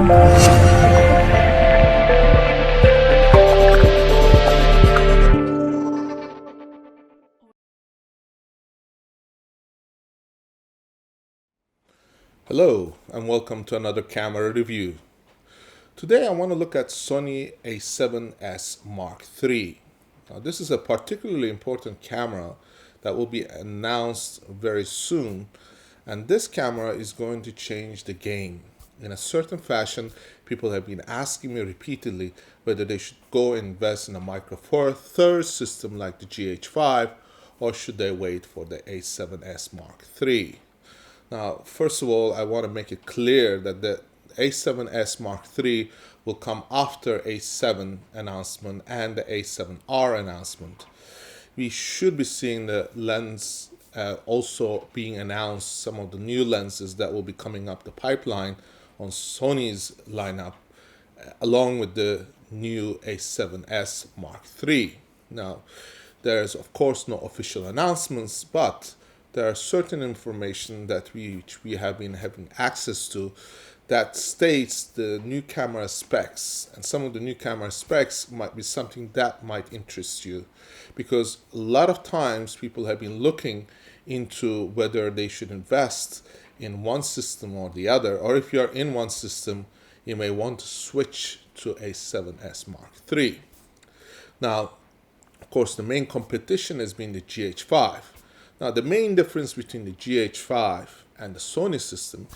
Hello and welcome to another camera review. Today I want to look at Sony A7S Mark III. Now, this is a particularly important camera that will be announced very soon, and this camera is going to change the game. In a certain fashion, people have been asking me repeatedly whether they should go and invest in a Micro Four Thirds system like the GH5 or should they wait for the A7S Mark III. Now, first of all, I want to make it clear that the A7S Mark III will come after A7 announcement and the A7R announcement. We should be seeing the lens also being announced, some of the new lenses that will be coming up the pipeline on Sony's lineup, along with the new A7S Mark III. Now, there's of course no official announcements, but there are certain information that we have been having access to that states the new camera specs, and some of the new camera specs might be something that might interest you, because a lot of times people have been looking into whether they should invest in one system or the other, or if you're in one system you may want to switch to A7S Mark III. Now, of course, the main competition has been the GH5. Now, the main difference between the GH5 and the Sony system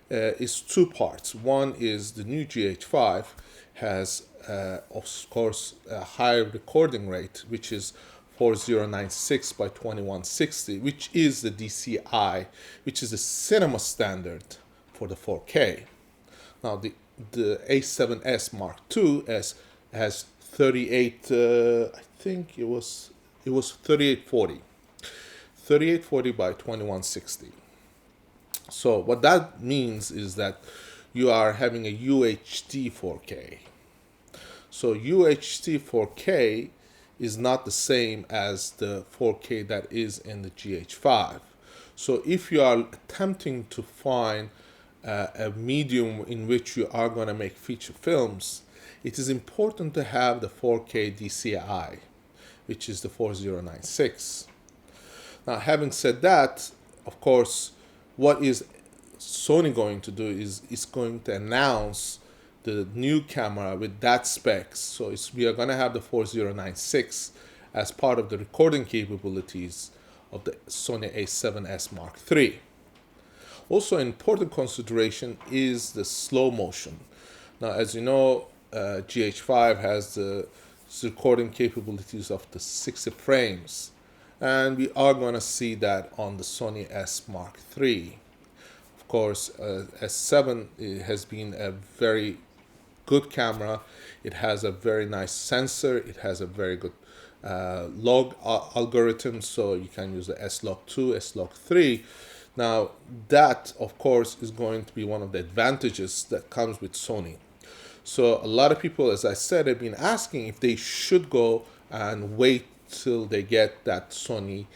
is two parts. One is the new GH5 has, of course, a higher recording rate, which is 4096 by 2160, which is the DCI, which is the cinema standard for the 4K. Now, the A7S Mark II has 38, I think it was 3840. 3840 by 2160. So what that means is that you are having a UHD 4K. So UHD 4K is not the same as the 4K that is in the GH5. So if you are attempting to find a medium in which you are going to make feature films, it is important to have the 4K DCI, which is the 4096. Now, having said that, of course, what is Sony going to do is going to announce the new camera with that specs. So we are going to have the 4096 as part of the recording capabilities of the Sony A7S Mark III. Also, an important consideration is the slow motion. Now, as you know, GH5 has the recording capabilities of the 60 frames. And we are going to see that on the Sony S Mark III. Of course, S7 has been a very good camera. It has a very nice sensor. It has a very good log algorithm, so you can use the S-Log2, S-Log3. Now, that, of course, is going to be one of the advantages that comes with Sony. So a lot of people, as I said, have been asking if they should go and wait till they get that Sony,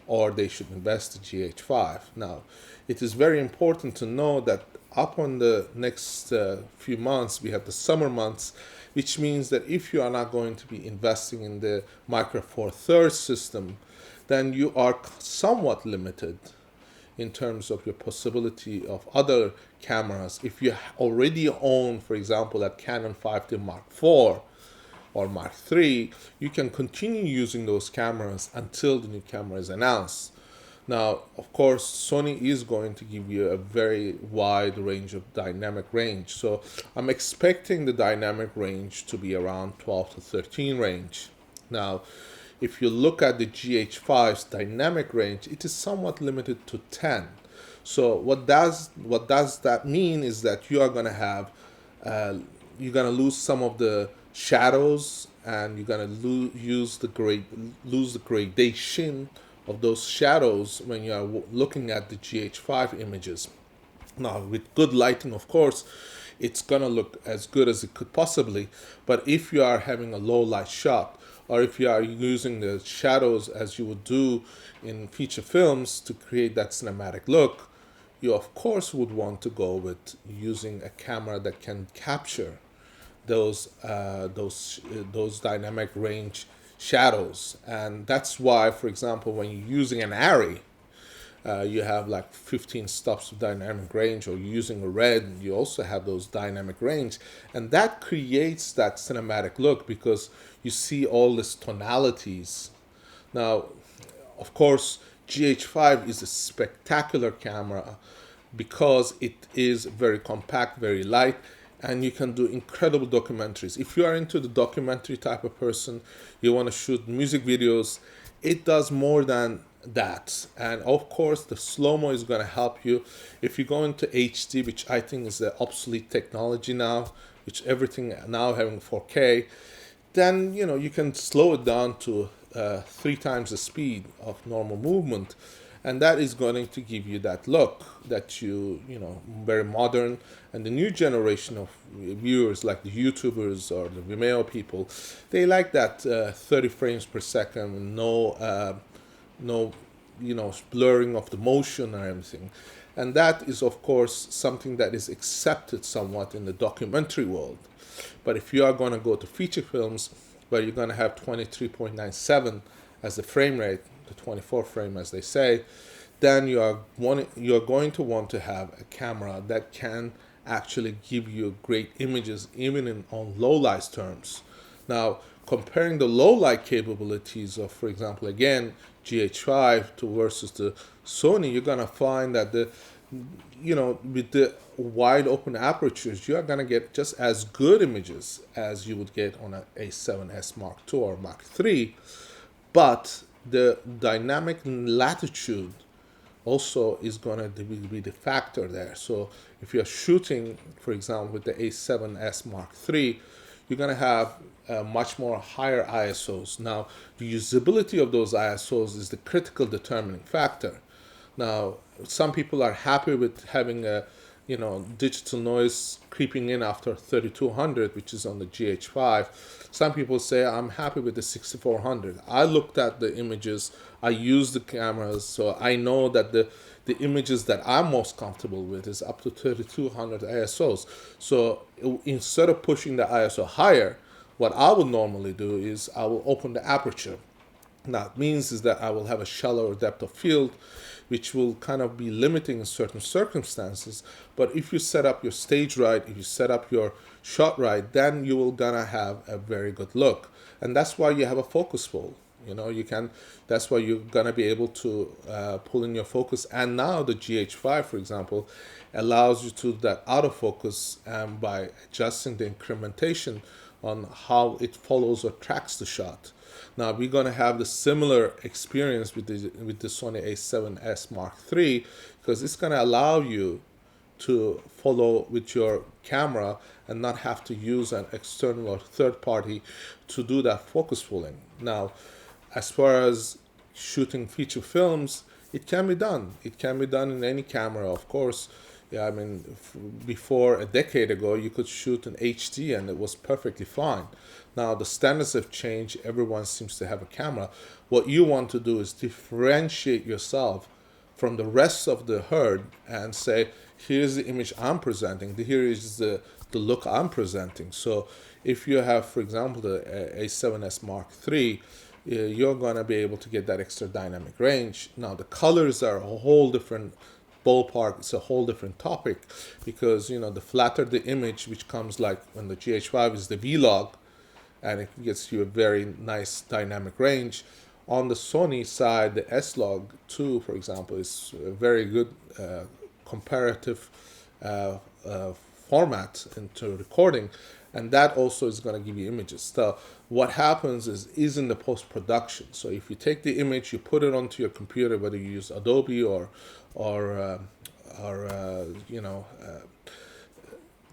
or they should invest in GH5. Now, it is very important to know that up on the next few months, we have the summer months, which means that if you are not going to be investing in the Micro Four Thirds system, then you are somewhat limited in terms of your possibility of other cameras. If you already own, for example, a Canon 5D Mark IV, or Mark III, you can continue using those cameras until the new camera is announced. Now, of course, Sony is going to give you a very wide range of dynamic range. So I'm expecting the dynamic range to be around 12 to 13 range. Now, if you look at the GH5's dynamic range, it is somewhat limited to 10. So what does that mean is that you are going to have, you're going to lose some of the shadows, and you're going to lose the gradation of those shadows when you are looking at the GH5 images. Now, with good lighting, of course, it's going to look as good as it could possibly, but if you are having a low light shot, or if you are using the shadows as you would do in feature films to create that cinematic look, you of course would want to go with using a camera that can capture those dynamic range shadows. And that's why, for example, when you're using an array, you have like 15 stops of dynamic range, or you're using a red, you also have those dynamic range, and that creates that cinematic look because you see all these tonalities. Now, of course, GH5 is a spectacular camera because it is very compact, very light, and you can do incredible documentaries. If you are into the documentary type of person, you want to shoot music videos, it does more than that. And of course, the slow-mo is going to help you. If you go into HD, which I think is the obsolete technology now, which everything now having 4K, then you can slow it down to 3 times the speed of normal movement, and that is going to give you that look that very modern. And the new generation of viewers, like the YouTubers or the Vimeo people, they like that 30 frames per second, no blurring of the motion or anything. And that is of course something that is accepted somewhat in the documentary world. But if you are going to go to feature films where you're going to have 23.97 as the frame rate, the 24 frame as they say, then you are going to want to have a camera that can actually give you great images even on low light terms. Now, comparing the low light capabilities of, for example, again, GH5 to versus the Sony, you're going to find that with the wide open apertures, you are going to get just as good images as you would get on an A7S Mark II or Mark III, but the dynamic latitude also is going to be the factor there. So if you're shooting, for example, with the A7S Mark III, you're going to have much more higher ISOs. Now, the usability of those ISOs is the critical determining factor. Now, some people are happy with having a digital noise creeping in after 3200, which is on the GH5. Some people say I'm happy with the 6400. I looked at the images, I used the cameras, so I know that the images that I'm most comfortable with is up to 3200 ISOs. So instead of pushing the ISO higher, what I would normally do is I will open the aperture. That means is that I will have a shallower depth of field, which will kind of be limiting in certain circumstances. But if you set up your stage right, if you set up your shot right, then you will gonna have a very good look. And that's why you have a focus pull. That's why you're gonna be able to pull in your focus. And now the GH5, for example, allows you to do that autofocus by adjusting the incrementation on how it follows or tracks the shot. Now we're going to have the similar experience with the Sony A7S Mark III, because it's going to allow you to follow with your camera and not have to use an external or third party to do that focus pulling. Now, as far as shooting feature films, it can be done. It can be done in any camera, of course. Yeah, I mean, before a decade ago, you could shoot in HD and it was perfectly fine. Now the standards have changed. Everyone seems to have a camera. What you want to do is differentiate yourself from the rest of the herd and say, here's the image I'm presenting. Here is the look I'm presenting. So if you have, for example, the A7S Mark III, you're going to be able to get that extra dynamic range. Now the colors are a whole different ballpark. It's a whole different topic, because the flatter the image, which comes like when the GH5 is the V-Log, and it gets you a very nice dynamic range. On the Sony side, the S-Log 2, for example, is a very good comparative format into recording, and that also is going to give you images. So what happens is in the post-production. So if you take the image, you put it onto your computer, whether you use Adobe or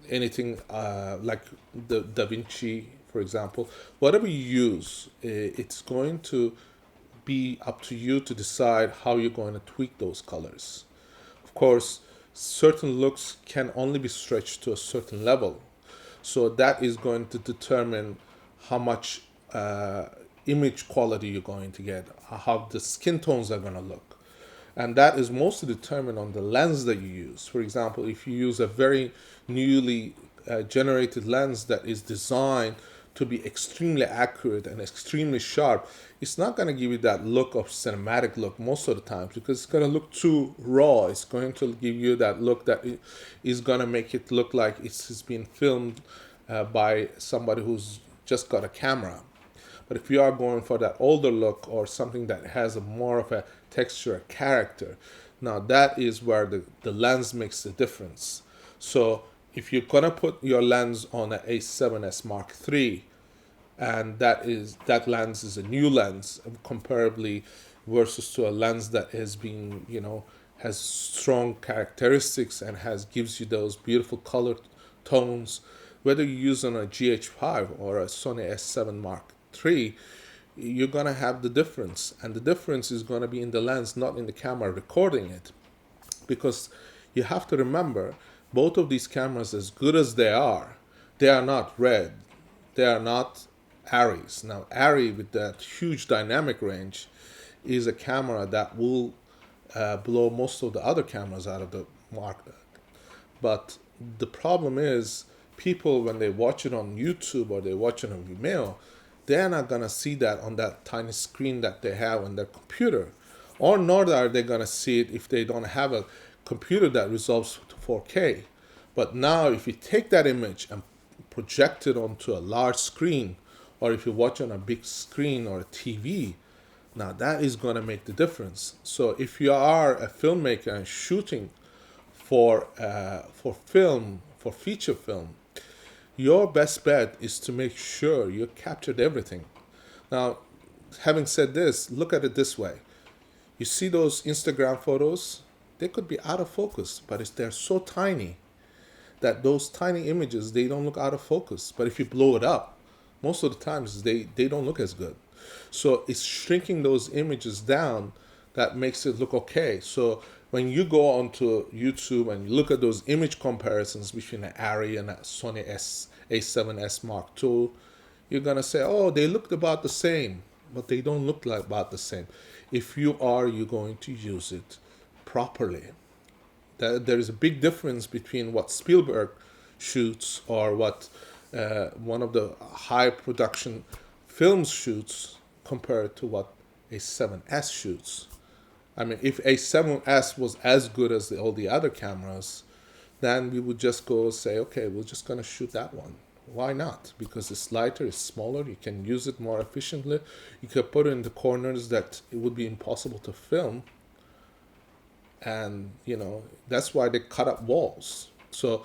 anything like the DaVinci, for example, whatever you use, it's going to be up to you to decide how you're going to tweak those colors. Of course, certain looks can only be stretched to a certain level. So that is going to determine how much image quality you're going to get, how the skin tones are going to look. And that is mostly determined on the lens that you use. For example, if you use a very newly generated lens that is designed to be extremely accurate and extremely sharp, it's not going to give you that look of cinematic look most of the times, because it's going to look too raw. It's going to give you that look that is going to make it look like it's been filmed by somebody who's just got a camera. But if you are going for that older look or something that has more of a texture, a character, now that is where the lens makes the difference. So if you're gonna put your lens on an A7S Mark III, and that lens is a new lens comparably versus to a lens that has been, has strong characteristics and gives you those beautiful color tones, whether you use on a GH5 or a Sony A7 Mark III, you're gonna have the difference, and the difference is gonna be in the lens, not in the camera recording it. Because you have to remember, both of these cameras, as good as they are not Red, they are not Arris. Now, Arri, with that huge dynamic range, is a camera that will blow most of the other cameras out of the market. But the problem is, people, when they watch it on YouTube or they watch it on Vimeo, they're not going to see that on that tiny screen that they have on their computer. Or nor are they going to see it if they don't have a computer that resolves to 4K. But now if you take that image and project it onto a large screen, or if you watch on a big screen or a TV, now that is going to make the difference. So if you are a filmmaker and shooting for film, for feature film, your best bet is to make sure you captured everything. Now, having said this, look at it this way. You see those Instagram photos? They could be out of focus, but they're so tiny that those tiny images, they don't look out of focus. But if you blow it up, most of the times they don't look as good. So it's shrinking those images down that makes it look okay. So when you go onto YouTube and you look at those image comparisons between an Arri and a Sony A7S Mark II, you're going to say, oh, they looked about the same, but they don't look like about the same. If you're going to use it properly. There is a big difference between what Spielberg shoots or what one of the high production films shoots compared to what a 7S shoots. I mean, if a 7S was as good as all the other cameras, then we would just go say, okay, we're just going to shoot that one. Why not? Because it's lighter, it's smaller, you can use it more efficiently. You can put it in the corners that it would be impossible to film. And, that's why they cut up walls. So,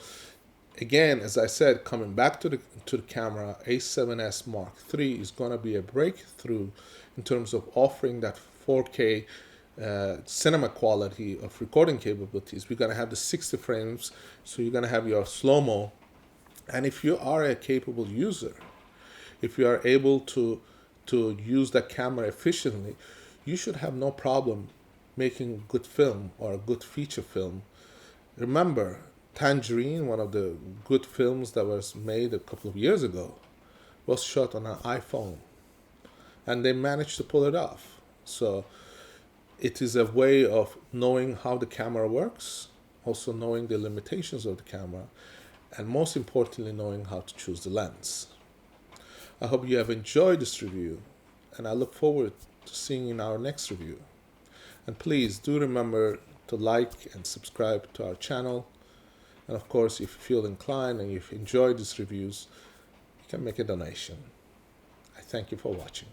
again, as I said, coming back to the camera, A7S Mark III is going to be a breakthrough in terms of offering that 4K cinema quality of recording capabilities. We're going to have the 60 frames, so you're going to have your slow-mo. And if you are a capable user, if you are able to use that camera efficiently, you should have no problem making good film or a good feature film. Remember, Tangerine, one of the good films that was made a couple of years ago, was shot on an iPhone. And they managed to pull it off. So it is a way of knowing how the camera works, also knowing the limitations of the camera, and most importantly, knowing how to choose the lens. I hope you have enjoyed this review, and I look forward to seeing you in our next review. And please do remember to like and subscribe to our channel. And of course, if you feel inclined and you've enjoyed these reviews, you can make a donation. I thank you for watching.